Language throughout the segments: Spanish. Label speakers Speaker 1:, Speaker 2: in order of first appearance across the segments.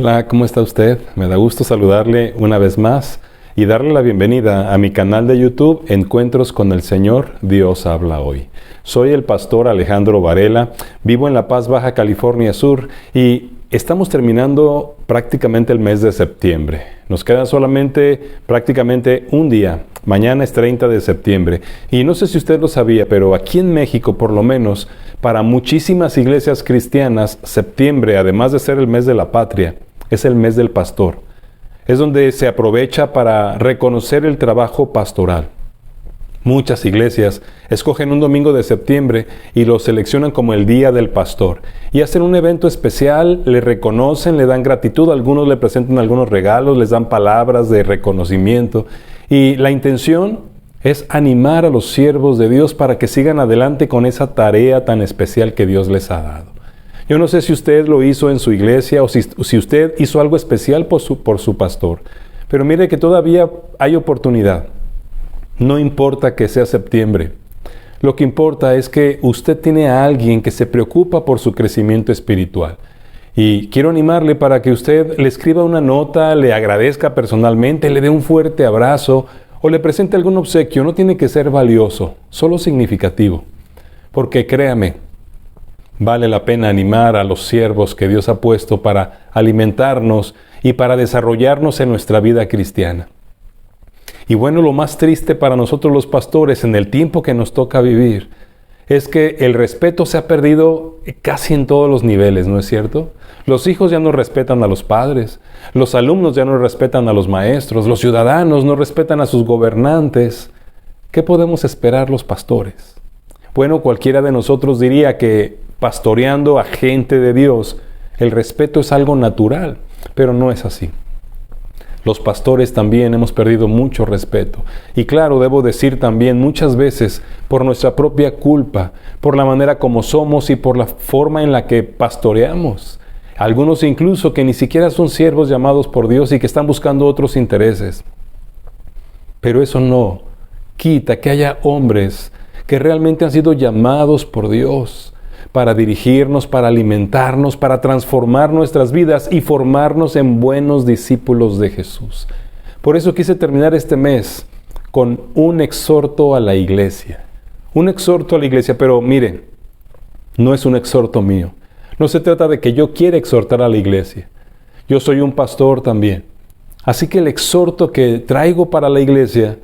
Speaker 1: Hola, ¿cómo está usted? Me da gusto saludarle una vez más y darle la bienvenida a mi canal de YouTube Encuentros con el Señor, Dios habla hoy. Soy el pastor Alejandro Varela, vivo en La Paz, Baja California Sur y estamos terminando prácticamente el mes de septiembre. Nos queda solamente prácticamente un día. Mañana es 30 de septiembre. Y no sé si usted lo sabía, pero aquí en México, por lo menos, para muchísimas iglesias cristianas, septiembre, además de ser el mes de la patria, es el mes del pastor. Es donde se aprovecha para reconocer el trabajo pastoral. Muchas iglesias escogen un domingo de septiembre y lo seleccionan como el Día del Pastor. Y hacen un evento especial, le reconocen, le dan gratitud, algunos le presentan algunos regalos, les dan palabras de reconocimiento. Y la intención es animar a los siervos de Dios para que sigan adelante con esa tarea tan especial que Dios les ha dado. Yo no sé si usted lo hizo en su iglesia o si usted hizo algo especial por su pastor. Pero mire que todavía hay oportunidad. No importa que sea septiembre. Lo que importa es que usted tiene a alguien que se preocupa por su crecimiento espiritual. Y quiero animarle para que usted le escriba una nota, le agradezca personalmente, le dé un fuerte abrazo o le presente algún obsequio. No tiene que ser valioso, solo significativo. Porque créame, vale la pena animar a los siervos que Dios ha puesto para alimentarnos y para desarrollarnos en nuestra vida cristiana. Y bueno, lo más triste para nosotros los pastores en el tiempo que nos toca vivir es que el respeto se ha perdido casi en todos los niveles, ¿no es cierto? Los hijos ya no respetan a los padres, los alumnos ya no respetan a los maestros, los ciudadanos no respetan a sus gobernantes. ¿Qué podemos esperar los pastores? Bueno, cualquiera de nosotros diría que pastoreando a gente de Dios, el respeto es algo natural, pero no es así. Los pastores también hemos perdido mucho respeto. Y claro, debo decir también muchas veces por nuestra propia culpa, por la manera como somos y por la forma en la que pastoreamos. Algunos incluso que ni siquiera son siervos llamados por Dios y que están buscando otros intereses. Pero eso no quita que haya hombres que realmente han sido llamados por Dios para dirigirnos, para alimentarnos, para transformar nuestras vidas y formarnos en buenos discípulos de Jesús. Por eso quise terminar este mes con un exhorto a la iglesia. Un exhorto a la iglesia, pero miren, no es un exhorto mío. No se trata de que yo quiera exhortar a la iglesia. Yo soy un pastor también. Así que el exhorto que traigo para la iglesia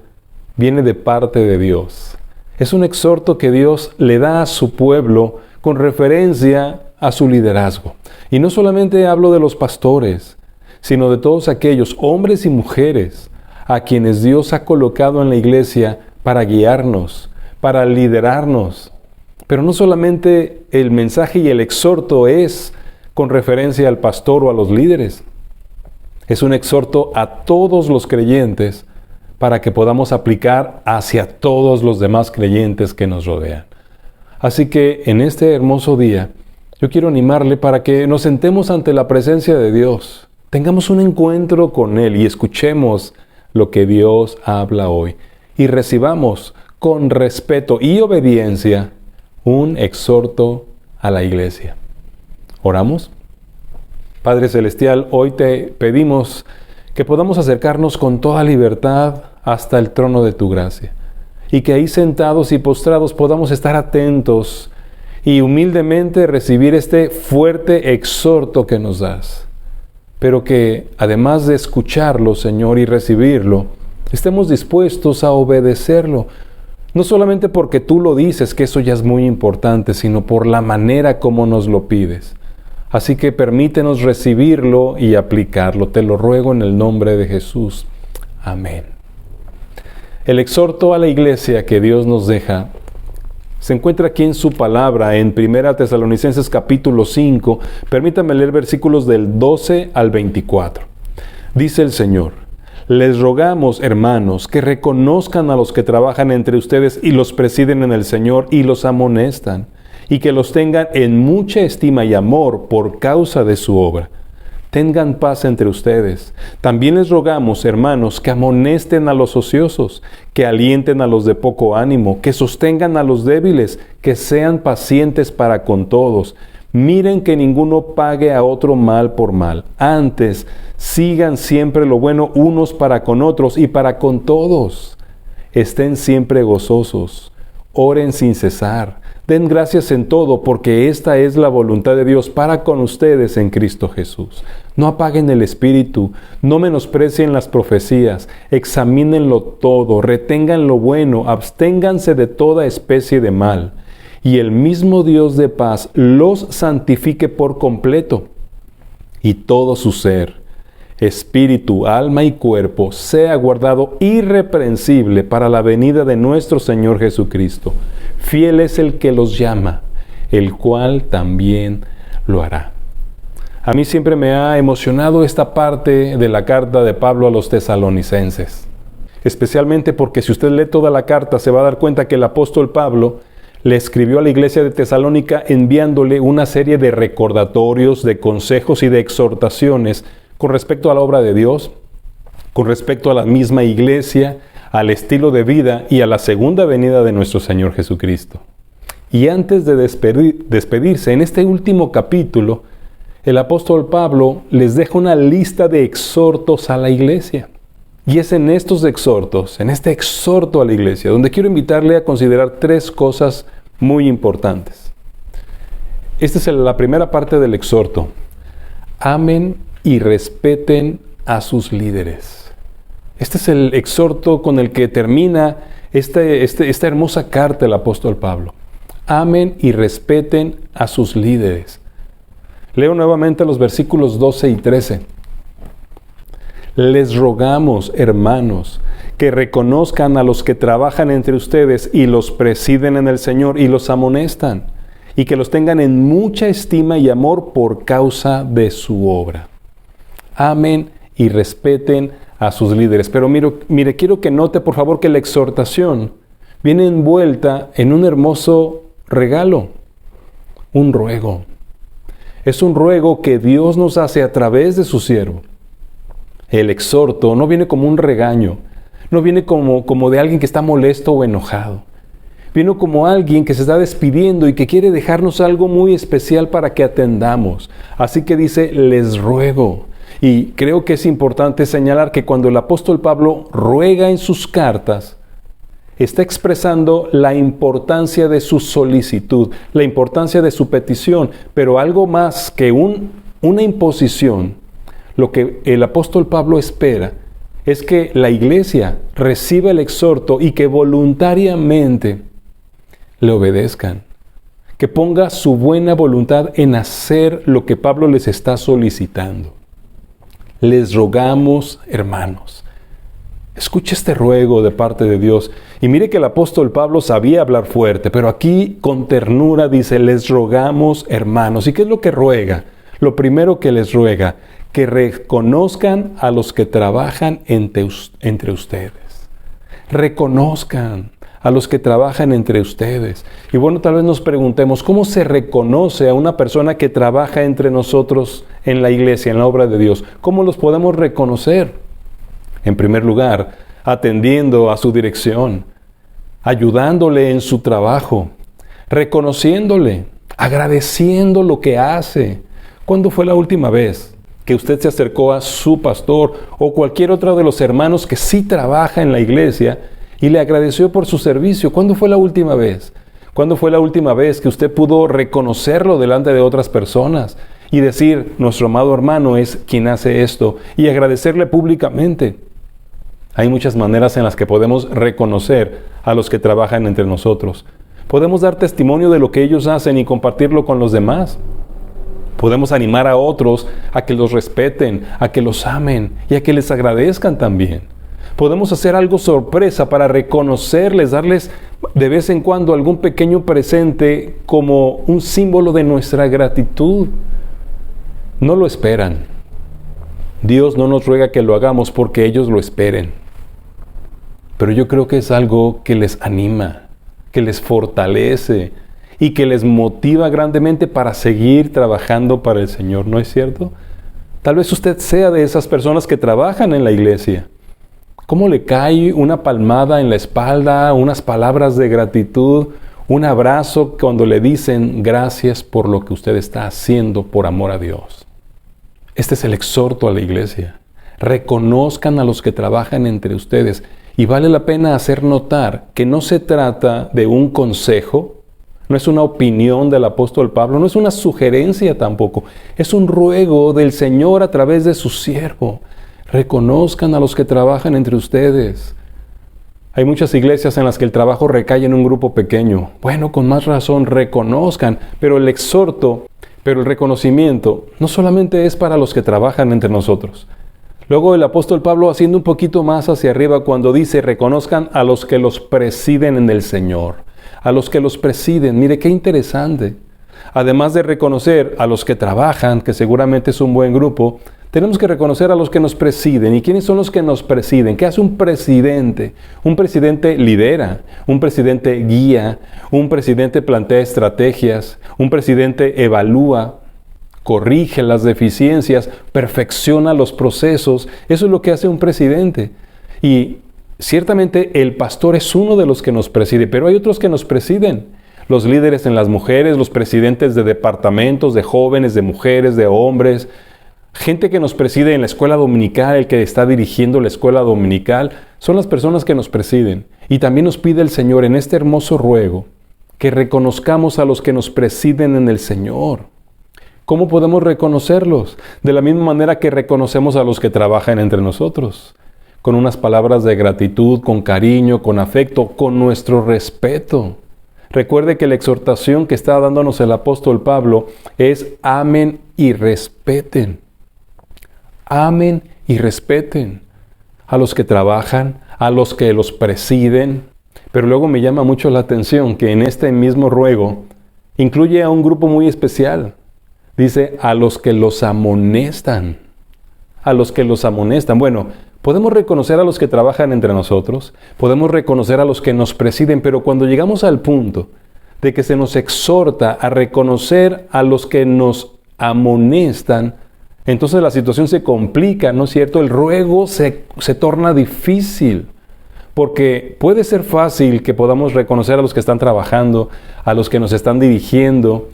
Speaker 1: viene de parte de Dios. Es un exhorto que Dios le da a su pueblo con referencia a su liderazgo. Y no solamente hablo de los pastores, sino de todos aquellos hombres y mujeres a quienes Dios ha colocado en la iglesia para guiarnos, para liderarnos. Pero no solamente el mensaje y el exhorto es con referencia al pastor o a los líderes. Es un exhorto a todos los creyentes para que podamos aplicar hacia todos los demás creyentes que nos rodean. Así que en este hermoso día, yo quiero animarle para que nos sentemos ante la presencia de Dios, tengamos un encuentro con Él y escuchemos lo que Dios habla hoy y recibamos con respeto y obediencia un exhorto a la iglesia. ¿Oramos? Padre Celestial, hoy te pedimos que podamos acercarnos con toda libertad hasta el trono de tu gracia. Y que ahí sentados y postrados podamos estar atentos y humildemente recibir este fuerte exhorto que nos das. Pero que además de escucharlo, Señor, y recibirlo, estemos dispuestos a obedecerlo. No solamente porque tú lo dices, que eso ya es muy importante, sino por la manera como nos lo pides. Así que permítenos recibirlo y aplicarlo. Te lo ruego en el nombre de Jesús. Amén. El exhorto a la iglesia que Dios nos deja se encuentra aquí en su palabra, en 1 Tesalonicenses capítulo 5. Permítanme leer versículos del 12 al 24. Dice el Señor: les rogamos, hermanos, que reconozcan a los que trabajan entre ustedes y los presiden en el Señor y los amonestan, y que los tengan en mucha estima y amor por causa de su obra. Tengan paz entre ustedes. También les rogamos, hermanos, que amonesten a los ociosos, que alienten a los de poco ánimo, que sostengan a los débiles, que sean pacientes para con todos. Miren que ninguno pague a otro mal por mal. Antes, sigan siempre lo bueno unos para con otros y para con todos. Estén siempre gozosos. Oren sin cesar. Den gracias en todo, porque esta es la voluntad de Dios para con ustedes en Cristo Jesús. No apaguen el espíritu, no menosprecien las profecías, examínenlo todo, retengan lo bueno, absténganse de toda especie de mal. Y el mismo Dios de paz los santifique por completo, y todo su ser, espíritu, alma y cuerpo, sea guardado irreprensible para la venida de nuestro Señor Jesucristo. Fiel es el que los llama, el cual también lo hará. A mí siempre me ha emocionado esta parte de la carta de Pablo a los tesalonicenses. Especialmente porque si usted lee toda la carta se va a dar cuenta que el apóstol Pablo le escribió a la iglesia de Tesalónica enviándole una serie de recordatorios, de consejos y de exhortaciones con respecto a la obra de Dios, con respecto a la misma iglesia, al estilo de vida y a la segunda venida de nuestro Señor Jesucristo. Y antes de despedirse, en este último capítulo, el apóstol Pablo les deja una lista de exhortos a la iglesia. Y es en estos exhortos, en este exhorto a la iglesia, donde quiero invitarle a considerar tres cosas muy importantes. Esta es la primera parte del exhorto. Amen y respeten a sus líderes. Este es el exhorto con el que termina esta hermosa carta del apóstol Pablo. Amen y respeten a sus líderes. Leo nuevamente los versículos 12 y 13. Les rogamos, hermanos, que reconozcan a los que trabajan entre ustedes y los presiden en el Señor y los amonestan, y que los tengan en mucha estima y amor por causa de su obra. Amen y respeten a sus líderes. Pero mire, quiero que note por favor que la exhortación viene envuelta en un hermoso regalo, un ruego. Es un ruego que Dios nos hace a través de su siervo. El exhorto no viene como un regaño, no viene como de alguien que está molesto o enojado. Viene como alguien que se está despidiendo y que quiere dejarnos algo muy especial para que atendamos. Así que dice, les ruego. Y creo que es importante señalar que cuando el apóstol Pablo ruega en sus cartas, está expresando la importancia de su solicitud, la importancia de su petición, pero algo más que una imposición. Lo que el apóstol Pablo espera es que la iglesia reciba el exhorto y que voluntariamente le obedezcan, que ponga su buena voluntad en hacer lo que Pablo les está solicitando. Les rogamos, hermanos. Escuche este ruego de parte de Dios. Y mire que el apóstol Pablo sabía hablar fuerte, pero aquí con ternura dice, les rogamos, hermanos. ¿Y qué es lo que ruega? Lo primero que les ruega, que reconozcan a los que trabajan entre ustedes. Reconozcan a los que trabajan entre ustedes. Y bueno, tal vez nos preguntemos, ¿cómo se reconoce a una persona que trabaja entre nosotros en la iglesia, en la obra de Dios? ¿Cómo los podemos reconocer? En primer lugar, atendiendo a su dirección, ayudándole en su trabajo, reconociéndole, agradeciendo lo que hace. ¿Cuándo fue la última vez que usted se acercó a su pastor o cualquier otro de los hermanos que sí trabaja en la iglesia y le agradeció por su servicio? ¿Cuándo fue la última vez? ¿Cuándo fue la última vez que usted pudo reconocerlo delante de otras personas y decir, nuestro amado hermano es quien hace esto, y agradecerle públicamente? Hay muchas maneras en las que podemos reconocer a los que trabajan entre nosotros. Podemos dar testimonio de lo que ellos hacen y compartirlo con los demás. Podemos animar a otros a que los respeten, a que los amen y a que les agradezcan también. Podemos hacer algo sorpresa para reconocerles, darles de vez en cuando algún pequeño presente como un símbolo de nuestra gratitud. No lo esperan. Dios no nos ruega que lo hagamos porque ellos lo esperen. Pero yo creo que es algo que les anima, que les fortalece y que les motiva grandemente para seguir trabajando para el Señor, ¿no es cierto? Tal vez usted sea de esas personas que trabajan en la iglesia. ¿Cómo le cae una palmada en la espalda, unas palabras de gratitud, Un abrazo cuando le dicen gracias por lo que usted está haciendo por amor a Dios. Este es el exhorto a la iglesia. Reconozcan a los que trabajan entre ustedes. Y vale la pena hacer notar que no se trata de un consejo, no es una opinión del apóstol Pablo, no es una sugerencia tampoco. Es un ruego del Señor a través de su siervo. Reconozcan a los que trabajan entre ustedes. Hay muchas iglesias en las que el trabajo recae en un grupo pequeño. Bueno, con más razón, reconozcan, pero el exhorto, pero el reconocimiento no solamente es para los que trabajan entre nosotros. Luego el apóstol Pablo haciendo un poquito más hacia arriba cuando dice, reconozcan a los que los presiden en el Señor. A los que los presiden. Mire qué interesante. Además de reconocer a los que trabajan, que seguramente es un buen grupo, tenemos que reconocer a los que nos presiden. ¿Y quiénes son los que nos presiden? ¿Qué hace un presidente? Un presidente lidera, un presidente guía, un presidente plantea estrategias, un presidente evalúa, corrige las deficiencias, perfecciona los procesos. Eso es lo que hace un presidente. Y ciertamente el pastor es uno de los que nos preside, pero hay otros que nos presiden. Los líderes en las mujeres, los presidentes de departamentos, de jóvenes, de mujeres, de hombres, gente que nos preside en la escuela dominical, el que está dirigiendo la escuela dominical, son las personas que nos presiden. Y también nos pide el Señor en este hermoso ruego que reconozcamos a los que nos presiden en el Señor. ¿Cómo podemos reconocerlos? De la misma manera que reconocemos a los que trabajan entre nosotros. Con unas palabras de gratitud, con cariño, con afecto, con nuestro respeto. Recuerde que la exhortación que está dándonos el apóstol Pablo es amen y respeten. Amen y respeten a los que trabajan, a los que los presiden. Pero luego me llama mucho la atención que en este mismo ruego incluye a un grupo muy especial. Dice, a los que los amonestan. A los que los amonestan. Bueno, podemos reconocer a los que trabajan entre nosotros, podemos reconocer a los que nos presiden, pero cuando llegamos al punto de que se nos exhorta a reconocer a los que nos amonestan, entonces la situación se complica, ¿no es cierto? El ruego se torna difícil, porque puede ser fácil que podamos reconocer a los que están trabajando, a los que nos están dirigiendo,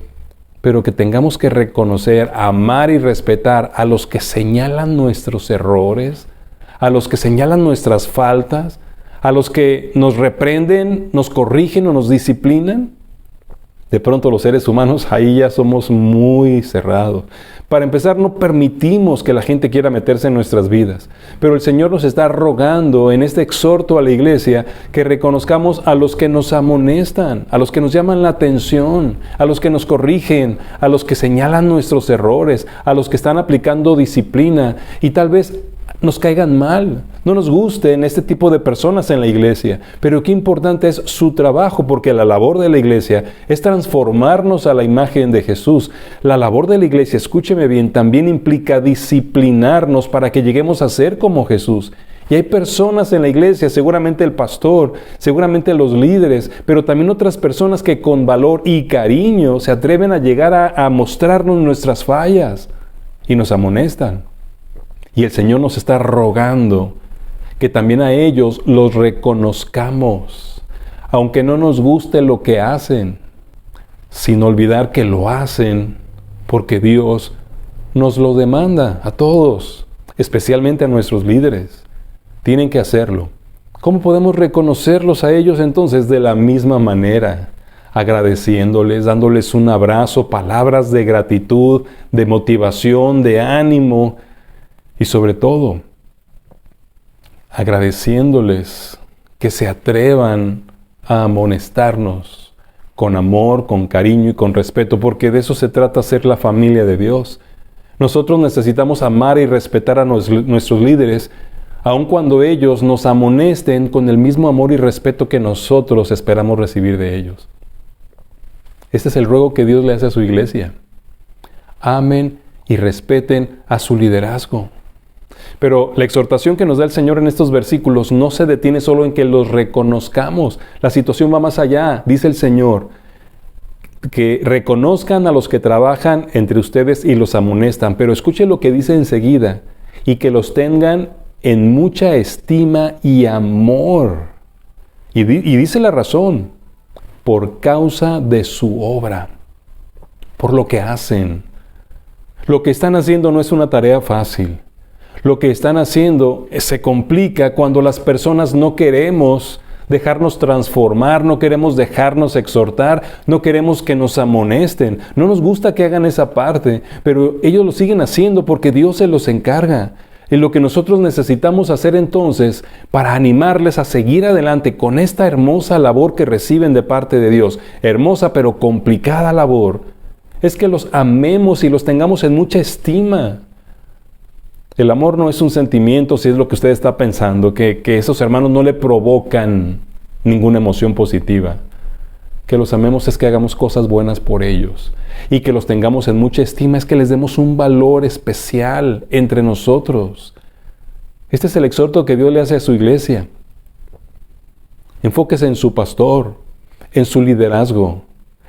Speaker 1: pero que tengamos que reconocer, amar y respetar a los que señalan nuestros errores, a los que señalan nuestras faltas, a los que nos reprenden, nos corrigen o nos disciplinan. De pronto los seres humanos ahí ya somos muy cerrados. Para empezar, no permitimos que la gente quiera meterse en nuestras vidas. Pero el Señor nos está rogando en este exhorto a la iglesia que reconozcamos a los que nos amonestan, a los que nos llaman la atención, a los que nos corrigen, a los que señalan nuestros errores, a los que están aplicando disciplina y tal vez nos caigan mal, no nos gusten este tipo de personas en la iglesia. Pero qué importante es su trabajo, porque la labor de la iglesia es transformarnos a la imagen de Jesús. La labor de la iglesia, escúcheme bien, también implica disciplinarnos para que lleguemos a ser como Jesús. Y hay personas en la iglesia, seguramente el pastor, seguramente los líderes, pero también otras personas que con valor y cariño se atreven a llegar a mostrarnos nuestras fallas y nos amonestan. Y el Señor nos está rogando que también a ellos los reconozcamos, aunque no nos guste lo que hacen, sin olvidar que lo hacen porque Dios nos lo demanda a todos, especialmente a nuestros líderes. Tienen que hacerlo. ¿Cómo podemos reconocerlos a ellos entonces? De la misma manera, agradeciéndoles, dándoles un abrazo, palabras de gratitud, de motivación, de ánimo, y sobre todo, agradeciéndoles que se atrevan a amonestarnos con amor, con cariño y con respeto, porque de eso se trata ser la familia de Dios. Nosotros necesitamos amar y respetar a nuestros líderes, aun cuando ellos nos amonesten con el mismo amor y respeto que nosotros esperamos recibir de ellos. Este es el ruego que Dios le hace a su iglesia. Amen y respeten a su liderazgo. Pero la exhortación que nos da el Señor en estos versículos no se detiene solo en que los reconozcamos. La situación va más allá. Dice el Señor que reconozcan a los que trabajan entre ustedes y los amonestan. Pero escuche lo que dice enseguida. Y que los tengan en mucha estima y amor. Y dice la razón. por causa de su obra, por lo que hacen. Lo que están haciendo no es una tarea fácil. Lo que están haciendo se complica cuando las personas no queremos dejarnos transformar, no queremos dejarnos exhortar, no queremos que nos amonesten. No nos gusta que hagan esa parte, pero ellos lo siguen haciendo porque Dios se los encarga. Y lo que nosotros necesitamos hacer entonces para animarles a seguir adelante con esta hermosa labor que reciben de parte de Dios, hermosa pero complicada labor, es que los amemos y los tengamos en mucha estima. El amor no es un sentimiento, si es lo que usted está pensando, que esos hermanos no le provocan ninguna emoción positiva. Que los amemos es que hagamos cosas buenas por ellos. Y que los tengamos en mucha estima es que les demos un valor especial entre nosotros. Este es el exhorto que Dios le hace a su iglesia. Enfóquese en su pastor, en su liderazgo,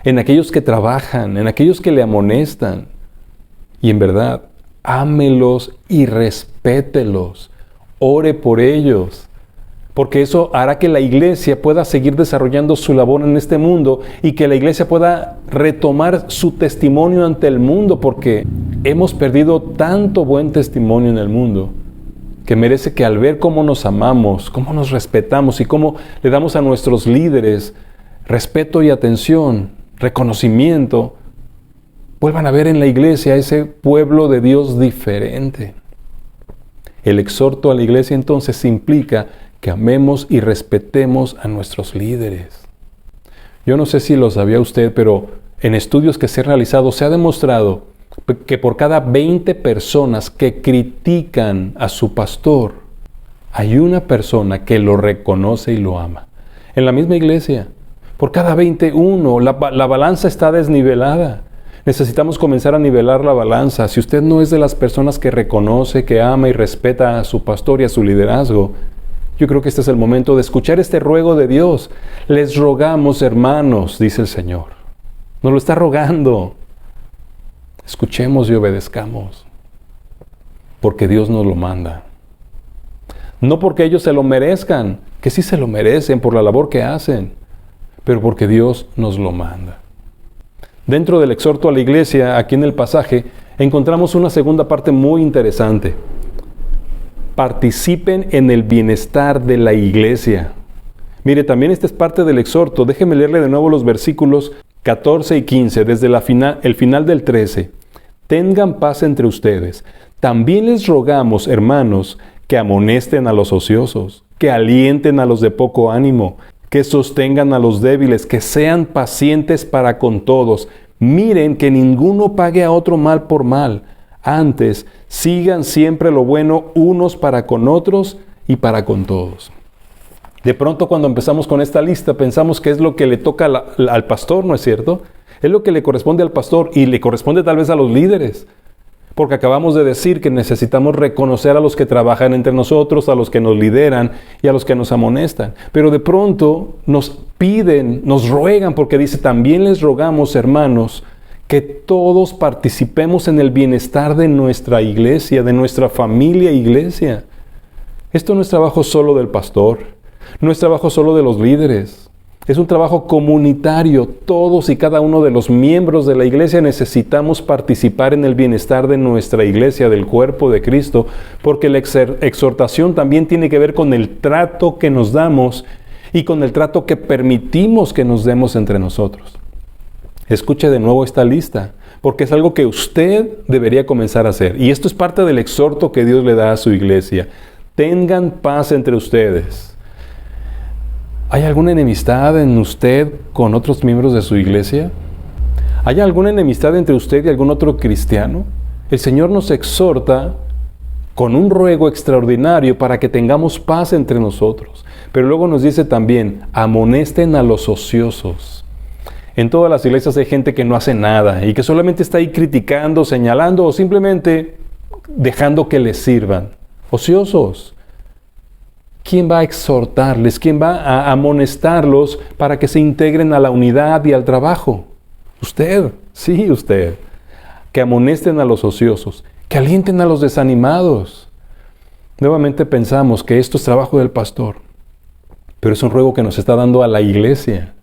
Speaker 1: en aquellos que trabajan, en aquellos que le amonestan. Y en verdad, ámelos y respételos. Ore por ellos. Porque eso hará que la iglesia pueda seguir desarrollando su labor en este mundo y que la iglesia pueda retomar su testimonio ante el mundo, porque hemos perdido tanto buen testimonio en el mundo que merece que al ver cómo nos amamos, cómo nos respetamos y cómo le damos a nuestros líderes respeto y atención, reconocimiento, vuelvan a ver en la iglesia ese pueblo de Dios diferente. El exhorto a la iglesia entonces implica que amemos y respetemos a nuestros líderes. Yo no sé si lo sabía usted, pero en estudios que se han realizado se ha demostrado que por cada 20 personas que critican a su pastor, hay una persona que lo reconoce y lo ama. En la misma iglesia, por cada 21, la balanza está desnivelada. Necesitamos comenzar a nivelar la balanza. Si usted no es de las personas que reconoce, que ama y respeta a su pastor y a su liderazgo, yo creo que este es el momento de escuchar este ruego de Dios. Les rogamos, hermanos, dice el Señor. Nos lo está rogando. Escuchemos y obedezcamos. Porque Dios nos lo manda. No porque ellos se lo merezcan, que sí se lo merecen por la labor que hacen, pero porque Dios nos lo manda. Dentro del exhorto a la iglesia, aquí en el pasaje, encontramos una segunda parte muy interesante. Participen en el bienestar de la iglesia. Mire, también esta es parte del exhorto. Déjeme leerle de nuevo los versículos 14 y 15, desde el final del 13. Tengan paz entre ustedes. También les rogamos, hermanos, que amonesten a los ociosos, que alienten a los de poco ánimo, que sostengan a los débiles, que sean pacientes para con todos. Miren que ninguno pague a otro mal por mal. Antes, sigan siempre lo bueno unos para con otros y para con todos. De pronto, cuando empezamos con esta lista, pensamos que es lo que le toca al pastor, ¿no es cierto? Es lo que le corresponde al pastor y le corresponde tal vez a los líderes. Porque acabamos de decir que necesitamos reconocer a los que trabajan entre nosotros, a los que nos lideran y a los que nos amonestan. Pero de pronto nos piden, nos ruegan, porque dice, también les rogamos, hermanos, que todos participemos en el bienestar de nuestra iglesia, de nuestra familia iglesia. Esto no es trabajo solo del pastor, no es trabajo solo de los líderes. Es un trabajo comunitario. Todos y cada uno de los miembros de la iglesia necesitamos participar en el bienestar de nuestra iglesia, del cuerpo de Cristo, porque la exhortación también tiene que ver con el trato que nos damos y con el trato que permitimos que nos demos entre nosotros. Escuche de nuevo esta lista, porque es algo que usted debería comenzar a hacer. Y esto es parte del exhorto que Dios le da a su iglesia. Tengan paz entre ustedes. ¿Hay alguna enemistad en usted con otros miembros de su iglesia? ¿Hay alguna enemistad entre usted y algún otro cristiano? El Señor nos exhorta con un ruego extraordinario para que tengamos paz entre nosotros. Pero luego nos dice también, amonesten a los ociosos. En todas las iglesias hay gente que no hace nada y que solamente está ahí criticando, señalando o simplemente dejando que les sirvan. Ociosos. ¿Quién va a exhortarles? ¿Quién va a amonestarlos para que se integren a la unidad y al trabajo? Usted, sí, usted. Que amonesten a los ociosos, que alienten a los desanimados. Nuevamente pensamos que esto es trabajo del pastor, pero es un ruego que nos está dando a la iglesia.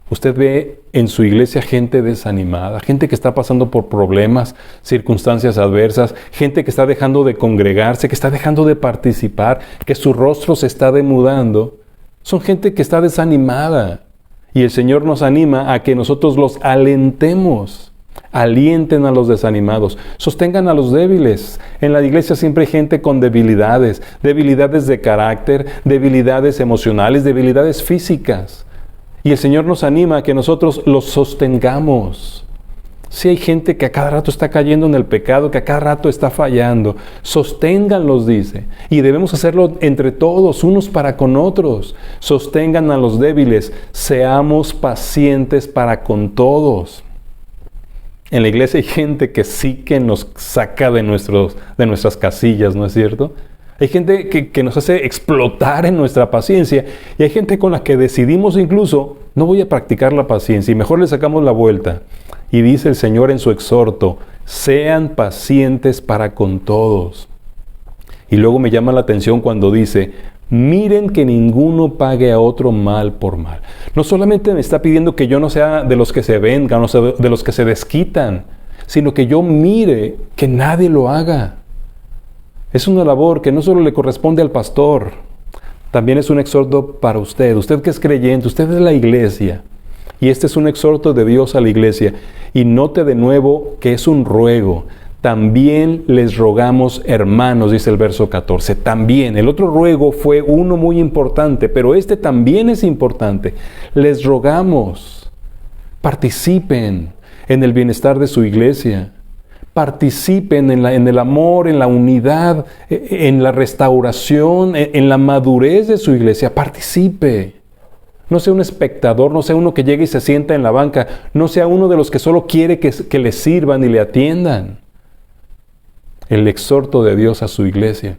Speaker 1: Usted ve en su iglesia gente desanimada, gente que está pasando por problemas, circunstancias adversas, gente que está dejando de congregarse, que está dejando de participar, que su rostro se está demudando. Son gente que está desanimada. Y el Señor nos anima a que nosotros los alentemos. Alienten a los desanimados, sostengan a los débiles. En la iglesia siempre hay gente con debilidades, debilidades de carácter, debilidades emocionales, debilidades físicas. Y el Señor nos anima a que nosotros los sostengamos. Si hay gente que a cada rato está cayendo en el pecado, que a cada rato está fallando, sosténganlos, dice. Y debemos hacerlo entre todos, unos para con otros. Sostengan a los débiles, seamos pacientes para con todos. En la iglesia hay gente que sí que nos saca de nuestras casillas, ¿no es cierto? Hay gente que nos hace explotar en nuestra paciencia y hay gente con la que decidimos incluso, no voy a practicar la paciencia y mejor le sacamos la vuelta. Y dice el Señor en su exhorto, sean pacientes para con todos. Y luego me llama la atención cuando dice, miren que ninguno pague a otro mal por mal. No solamente me está pidiendo que yo no sea de los que se vengan, no sea de los que se desquitan, sino que yo mire que nadie lo haga. Es una labor que no solo le corresponde al pastor, también es un exhorto para usted. Usted que es creyente, usted es la iglesia. Y este es un exhorto de Dios a la iglesia. Y note de nuevo que es un ruego. También les rogamos, hermanos, dice el verso 14. También. El otro ruego fue uno muy importante, pero este también es importante. Les rogamos, participen en el bienestar de su iglesia. Participen en el amor, en la unidad, en la restauración, en la madurez de su iglesia. Participe. No sea un espectador, no sea uno que llegue y se sienta en la banca. No sea uno de los que solo quiere que le sirvan y le atiendan. El exhorto de Dios a su iglesia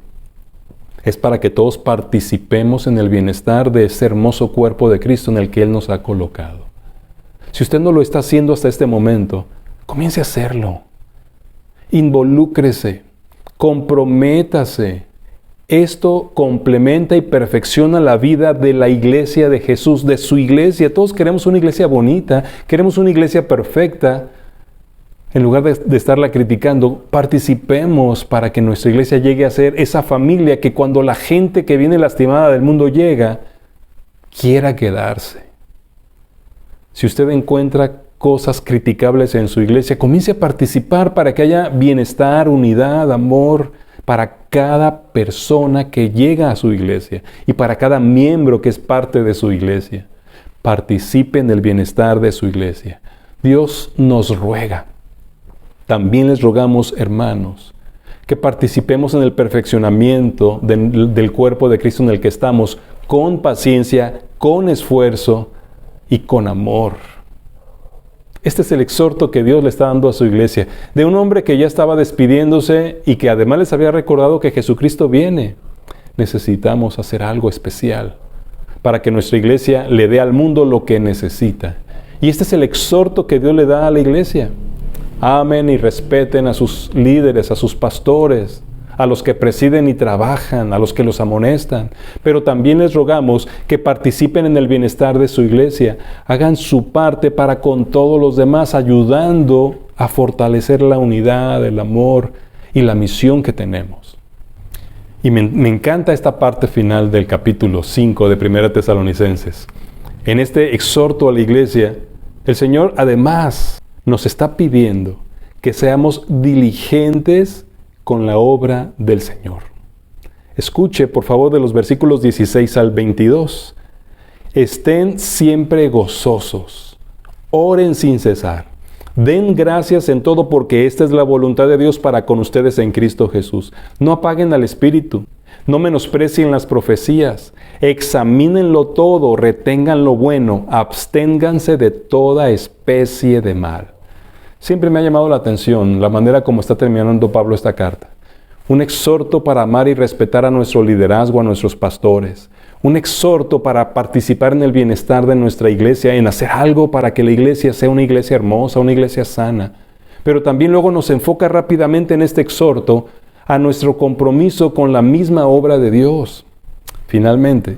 Speaker 1: es para que todos participemos en el bienestar de ese hermoso cuerpo de Cristo en el que Él nos ha colocado. Si usted no lo está haciendo hasta este momento, comience a hacerlo. Involúcrese, comprométase. Esto complementa y perfecciona la vida de la iglesia de Jesús, de su iglesia. Todos queremos una iglesia bonita, queremos una iglesia perfecta. En lugar de estarla criticando, participemos para que nuestra iglesia llegue a ser esa familia que cuando la gente que viene lastimada del mundo llega, quiera quedarse. Si usted encuentra cosas criticables en su iglesia, comience a participar para que haya bienestar, unidad, amor para cada persona que llega a su iglesia y para cada miembro que es parte de su iglesia. Participe en el bienestar de su iglesia. Dios nos ruega. También les rogamos, hermanos, que participemos en el perfeccionamiento del cuerpo de Cristo en el que estamos, con paciencia, con esfuerzo y con amor. Este es el exhorto que Dios le está dando a su iglesia, de un hombre que ya estaba despidiéndose y que además les había recordado que Jesucristo viene. Necesitamos hacer algo especial para que nuestra iglesia le dé al mundo lo que necesita. Y este es el exhorto que Dios le da a la iglesia. Amen y respeten a sus líderes, a sus pastores, a los que presiden y trabajan, a los que los amonestan. Pero también les rogamos que participen en el bienestar de su iglesia. Hagan su parte para con todos los demás, ayudando a fortalecer la unidad, el amor y la misión que tenemos. Y me encanta esta parte final del capítulo 5 de 1 Tesalonicenses. En este exhorto a la iglesia, el Señor además nos está pidiendo que seamos diligentes con la obra del Señor. Escuche, por favor, de los versículos 16 al 22. Estén siempre gozosos, oren sin cesar, den gracias en todo porque esta es la voluntad de Dios para con ustedes en Cristo Jesús. No apaguen al Espíritu, no menosprecien las profecías, examínenlo todo, retengan lo bueno, absténganse de toda especie de mal. Siempre me ha llamado la atención la manera como está terminando Pablo esta carta. Un exhorto para amar y respetar a nuestro liderazgo, a nuestros pastores. Un exhorto para participar en el bienestar de nuestra iglesia, en hacer algo para que la iglesia sea una iglesia hermosa, una iglesia sana. Pero también luego nos enfoca rápidamente en este exhorto a nuestro compromiso con la misma obra de Dios. Finalmente,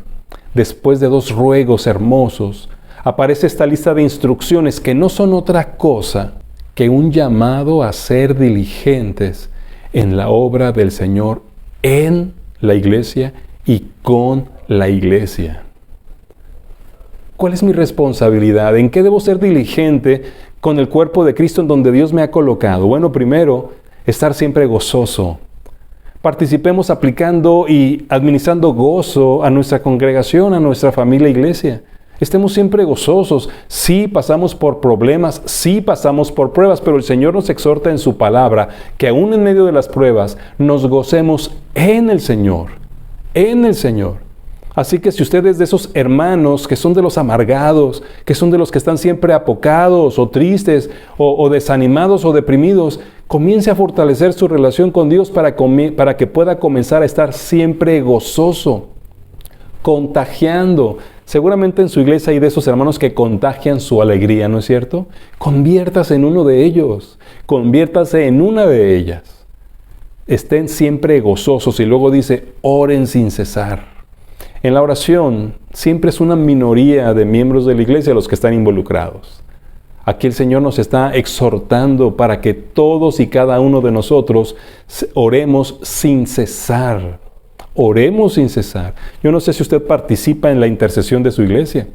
Speaker 1: después de dos ruegos hermosos, aparece esta lista de instrucciones que no son otra cosa que un llamado a ser diligentes en la obra del Señor en la iglesia y con la iglesia. ¿Cuál es mi responsabilidad? ¿En qué debo ser diligente con el cuerpo de Cristo en donde Dios me ha colocado? Bueno, primero, estar siempre gozoso. Participemos aplicando y administrando gozo a nuestra congregación, a nuestra familia iglesia. Estemos siempre gozosos. Sí pasamos por problemas, sí pasamos por pruebas, pero el Señor nos exhorta en su palabra que aún en medio de las pruebas nos gocemos en el Señor. En el Señor. Así que si usted es de esos hermanos que son de los amargados, que son de los que están siempre apocados o tristes o desanimados o deprimidos, comience a fortalecer su relación con Dios para que pueda comenzar a estar siempre gozoso, contagiando. Seguramente en su iglesia hay de esos hermanos que contagian su alegría, ¿no es cierto? Conviértase en uno de ellos, conviértase en una de ellas. Estén siempre gozosos y luego dice, oren sin cesar. En la oración siempre es una minoría de miembros de la iglesia los que están involucrados. Aquí el Señor nos está exhortando para que todos y cada uno de nosotros oremos sin cesar. Oremos sin cesar. Yo no sé si usted participa en la intercesión de su iglesia.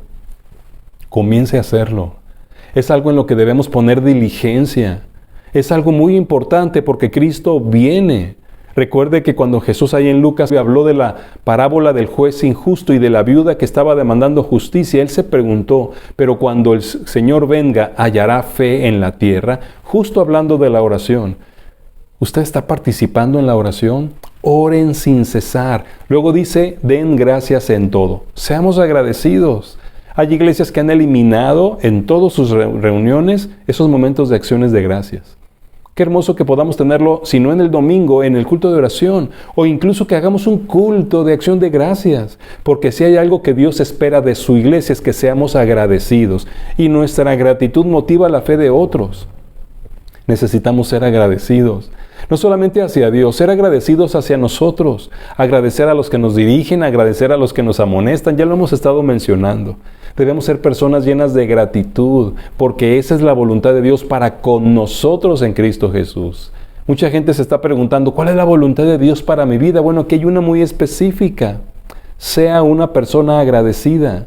Speaker 1: Comience a hacerlo. Es algo en lo que debemos poner diligencia. Es algo muy importante porque Cristo viene. Recuerde que cuando Jesús ahí en Lucas habló de la parábola del juez injusto y de la viuda que estaba demandando justicia, Él se preguntó, pero cuando el Señor venga, ¿hallará fe en la tierra? Justo hablando de la oración. ¿Usted está participando en la oración? Oren sin cesar. Luego dice, den gracias en todo. Seamos agradecidos. Hay iglesias que han eliminado en todas sus reuniones esos momentos de acciones de gracias. Qué hermoso que podamos tenerlo, si no en el domingo, en el culto de oración, o incluso que hagamos un culto de acción de gracias, porque si hay algo que Dios espera de su iglesia es que seamos agradecidos, y nuestra gratitud motiva la fe de otros. Necesitamos ser agradecidos, no solamente hacia Dios, ser agradecidos hacia nosotros, agradecer a los que nos dirigen, agradecer a los que nos amonestan, ya lo hemos estado mencionando. Debemos ser personas llenas de gratitud, porque esa es la voluntad de Dios para con nosotros en Cristo Jesús. Mucha gente se está preguntando, ¿cuál es la voluntad de Dios para mi vida? Bueno, aquí hay una muy específica. Sea una persona agradecida,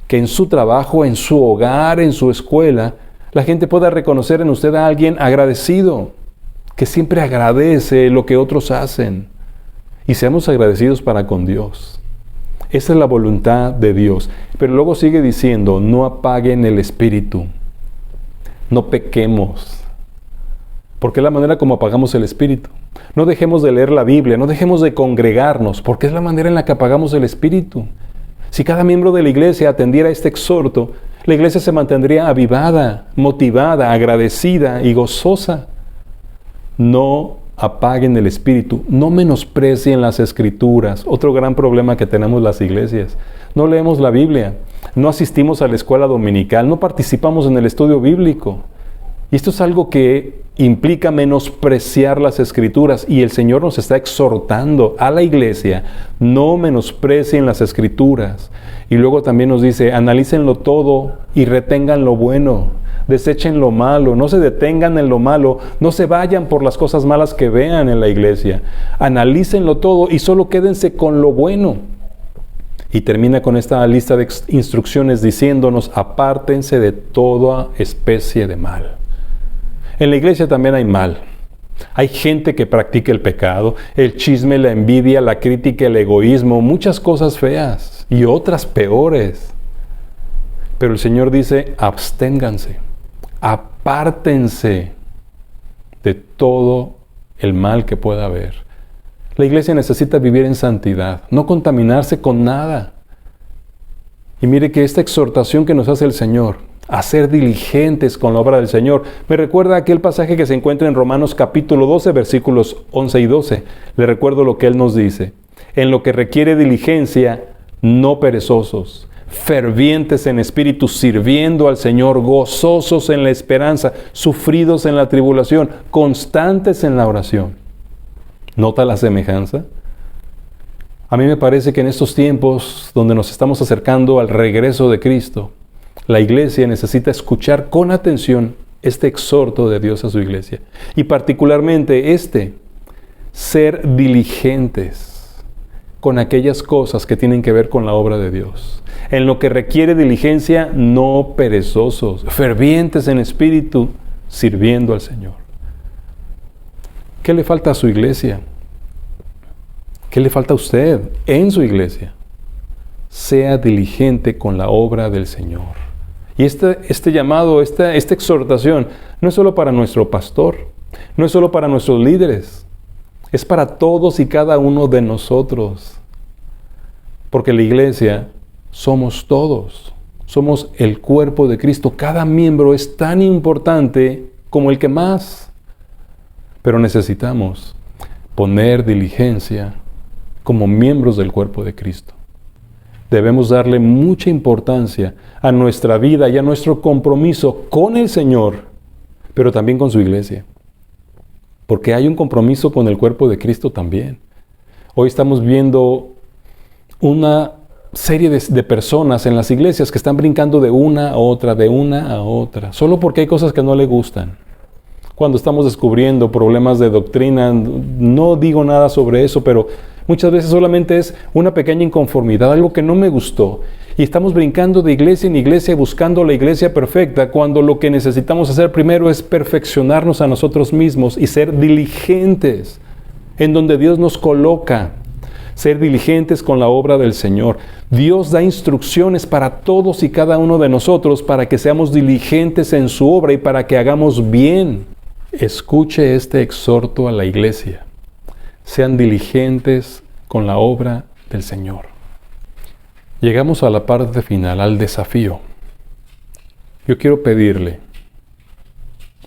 Speaker 1: que en su trabajo, en su hogar, en su escuela, la gente pueda reconocer en usted a alguien agradecido, que siempre agradece lo que otros hacen. Y seamos agradecidos para con Dios. Esa es la voluntad de Dios. Pero luego sigue diciendo, no apaguen el espíritu. No pequemos. Porque es la manera como apagamos el espíritu. No dejemos de leer la Biblia, no dejemos de congregarnos, porque es la manera en la que apagamos el espíritu. Si cada miembro de la iglesia atendiera este exhorto, la iglesia se mantendría avivada, motivada, agradecida y gozosa. No apaguen el espíritu, no menosprecien las escrituras. Otro gran problema que tenemos las iglesias. No leemos la Biblia, no asistimos a la escuela dominical, no participamos en el estudio bíblico. Y esto es algo que implica menospreciar las escrituras, y el Señor nos está exhortando a la iglesia, no menosprecien las escrituras. Y luego también nos dice, analícenlo todo y retengan lo bueno. Desechen lo malo, no se detengan en lo malo, no se vayan por las cosas malas que vean en la iglesia. Analícenlo todo y solo quédense con lo bueno. Y termina con esta lista de instrucciones diciéndonos, apártense de toda especie de mal. En la iglesia también hay mal. Hay gente que practica el pecado, el chisme, la envidia, la crítica, el egoísmo, muchas cosas feas y otras peores. Pero el Señor dice, absténganse. Apártense de todo el mal que pueda haber. La iglesia necesita vivir en santidad, no contaminarse con nada. Y mire que esta exhortación que nos hace el Señor, a ser diligentes con la obra del Señor, me recuerda aquel pasaje que se encuentra en Romanos capítulo 12, versículos 11 y 12. Le recuerdo lo que Él nos dice. En lo que requiere diligencia, no perezosos, fervientes en espíritu, sirviendo al Señor, gozosos en la esperanza, sufridos en la tribulación, constantes en la oración. ¿Nota la semejanza? A mí me parece que en estos tiempos donde nos estamos acercando al regreso de Cristo, La iglesia necesita escuchar con atención este exhorto de Dios a su iglesia. Y particularmente ser diligentes con aquellas cosas que tienen que ver con la obra de Dios. En lo que requiere diligencia, no perezosos, fervientes en espíritu, sirviendo al Señor. ¿Qué le falta a su iglesia? ¿Qué le falta a usted en su iglesia? Sea diligente con la obra del Señor. Y este llamado, esta exhortación, no es solo para nuestro pastor, no es solo para nuestros líderes, es para todos y cada uno de nosotros. Porque la iglesia somos todos, somos el cuerpo de Cristo. Cada miembro es tan importante como el que más. Pero necesitamos poner diligencia como miembros del cuerpo de Cristo. Debemos darle mucha importancia a nuestra vida y a nuestro compromiso con el Señor, pero también con su iglesia. Porque hay un compromiso con el cuerpo de Cristo también. Hoy estamos viendo una serie de personas en las iglesias que están brincando de una a otra, solo porque hay cosas que no le gustan. Cuando estamos descubriendo problemas de doctrina, no digo nada sobre eso, pero muchas veces solamente es una pequeña inconformidad, algo que no me gustó. Y estamos brincando de iglesia en iglesia buscando la iglesia perfecta, cuando lo que necesitamos hacer primero es perfeccionarnos a nosotros mismos y ser diligentes en donde Dios nos coloca. Ser diligentes con la obra del Señor. Dios da instrucciones para todos y cada uno de nosotros para que seamos diligentes en su obra y para que hagamos bien. Escuche este exhorto a la iglesia. Sean diligentes con la obra del Señor. Llegamos a la parte final, al desafío. Yo quiero pedirle,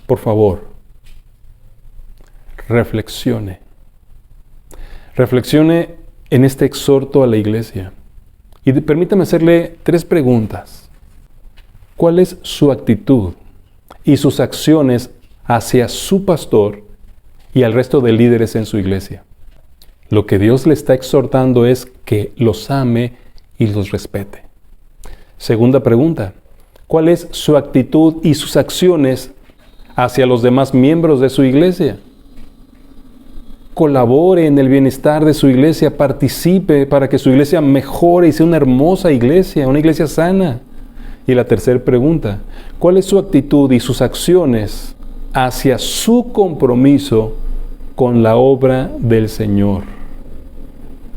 Speaker 1: por favor, reflexione. Reflexione en este exhorto a la iglesia. Y permítame hacerle 3 preguntas. ¿Cuál es su actitud y sus acciones hacia su pastor y al resto de líderes en su iglesia? Lo que Dios le está exhortando es que los ame y los respete. Segunda pregunta. ¿Cuál es su actitud y sus acciones hacia los demás miembros de su iglesia? Colabore en el bienestar de su iglesia, participe para que su iglesia mejore y sea una hermosa iglesia, una iglesia sana. Y la tercera pregunta, ¿cuál es su actitud y sus acciones hacia su compromiso con la obra del Señor?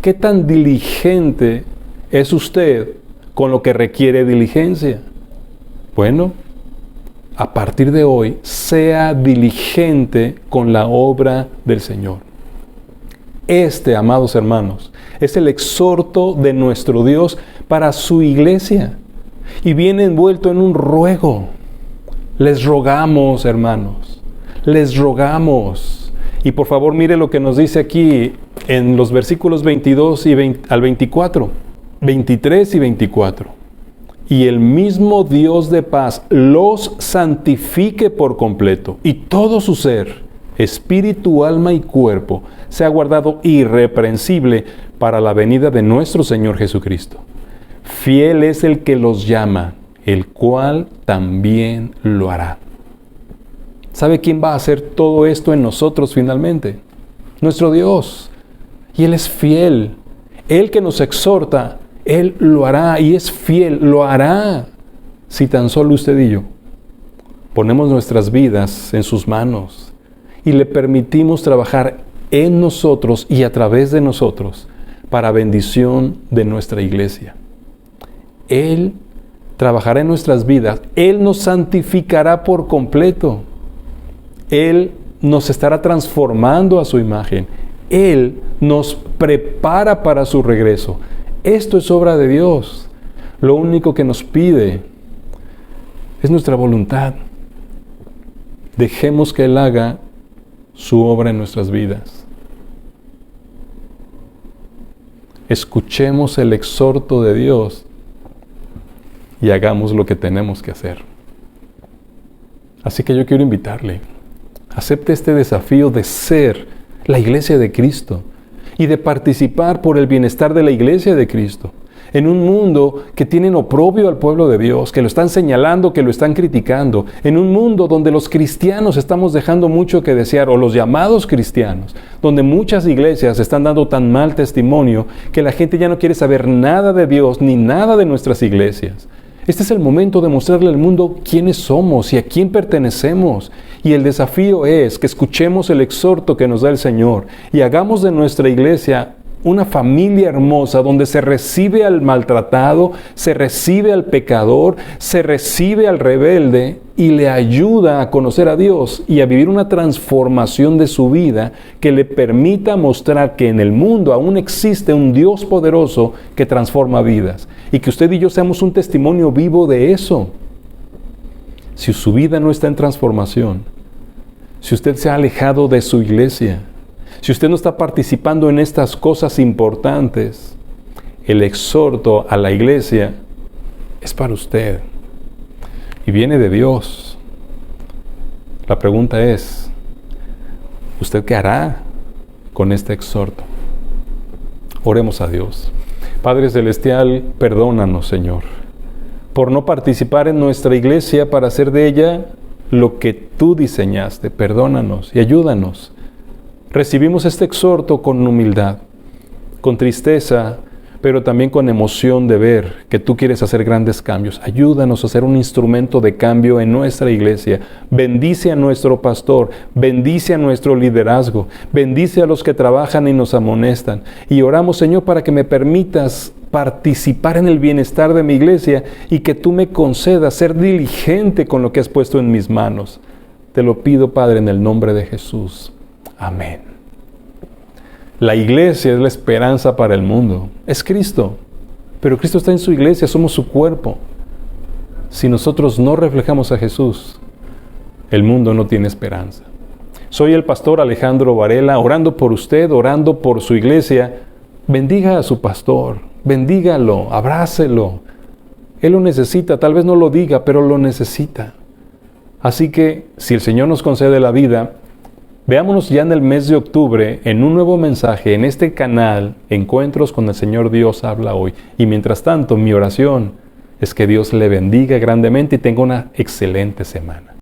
Speaker 1: ¿Qué tan diligente es usted con lo que requiere diligencia? Bueno, a partir de hoy, sea diligente con la obra del Señor. Amados hermanos, es el exhorto de nuestro Dios para su iglesia y viene envuelto en un ruego. Les rogamos, hermanos, les rogamos. Y por favor, mire lo que nos dice aquí en los versículos 22 al 24, 23 y 24. Y el mismo Dios de paz los santifique por completo, y todo su ser, espíritu, alma y cuerpo, sea guardado irreprensible para la venida de nuestro Señor Jesucristo. Fiel es el que los llama, el cual también lo hará. ¿Sabe quién va a hacer todo esto en nosotros finalmente? Nuestro Dios. Y Él es fiel. Él que nos exhorta, Él lo hará y es fiel, lo hará. Si tan solo usted y yo ponemos nuestras vidas en sus manos y le permitimos trabajar en nosotros y a través de nosotros para bendición de nuestra iglesia. Él trabajará en nuestras vidas. Él nos santificará por completo. Él nos estará transformando a su imagen. Él nos prepara para su regreso. Esto es obra de Dios. Lo único que nos pide es nuestra voluntad. Dejemos que Él haga su obra en nuestras vidas. Escuchemos el exhorto de Dios y hagamos lo que tenemos que hacer. Así que yo quiero invitarle, acepte este desafío de ser la iglesia de Cristo y de participar por el bienestar de la iglesia de Cristo. en un mundo que tienen oprobio al pueblo de Dios, que lo están señalando, que lo están criticando, en un mundo donde los cristianos estamos dejando mucho que desear, o los llamados cristianos, donde muchas iglesias están dando tan mal testimonio que la gente ya no quiere saber nada de Dios ni nada de nuestras iglesias. Este es el momento de mostrarle al mundo quiénes somos y a quién pertenecemos. Y el desafío es que escuchemos el exhorto que nos da el Señor y hagamos de nuestra iglesia una familia hermosa donde se recibe al maltratado, se recibe al pecador, se recibe al rebelde y le ayuda a conocer a Dios y a vivir una transformación de su vida que le permita mostrar que en el mundo aún existe un Dios poderoso que transforma vidas y que usted y yo seamos un testimonio vivo de eso. Si su vida no está en transformación, si usted se ha alejado de su iglesia, si usted no está participando en estas cosas importantes, el exhorto a la iglesia es para usted y viene de Dios. La pregunta es, ¿usted qué hará con este exhorto? Oremos a Dios. Padre Celestial, perdónanos, Señor, por no participar en nuestra iglesia para hacer de ella lo que tú diseñaste. Perdónanos y ayúdanos. Recibimos este exhorto con humildad, con tristeza, pero también con emoción de ver que tú quieres hacer grandes cambios. Ayúdanos a ser un instrumento de cambio en nuestra iglesia. Bendice a nuestro pastor, bendice a nuestro liderazgo, bendice a los que trabajan y nos amonestan. Y oramos, Señor, para que me permitas participar en el bienestar de mi iglesia y que tú me concedas ser diligente con lo que has puesto en mis manos. Te lo pido, Padre, en el nombre de Jesús. Amén. La iglesia es la esperanza para el mundo. Es Cristo. Pero Cristo está en su iglesia, somos su cuerpo. Si nosotros no reflejamos a Jesús, el mundo no tiene esperanza. Soy el pastor Alejandro Varela, orando por usted, orando por su iglesia. Bendiga a su pastor, bendígalo, abrácelo. Él lo necesita, tal vez no lo diga, pero lo necesita. Así que, si el Señor nos concede la vida, veámonos ya en el mes de octubre en un nuevo mensaje en este canal, Encuentros con el Señor Dios Habla Hoy. Y mientras tanto, mi oración es que Dios le bendiga grandemente y tenga una excelente semana.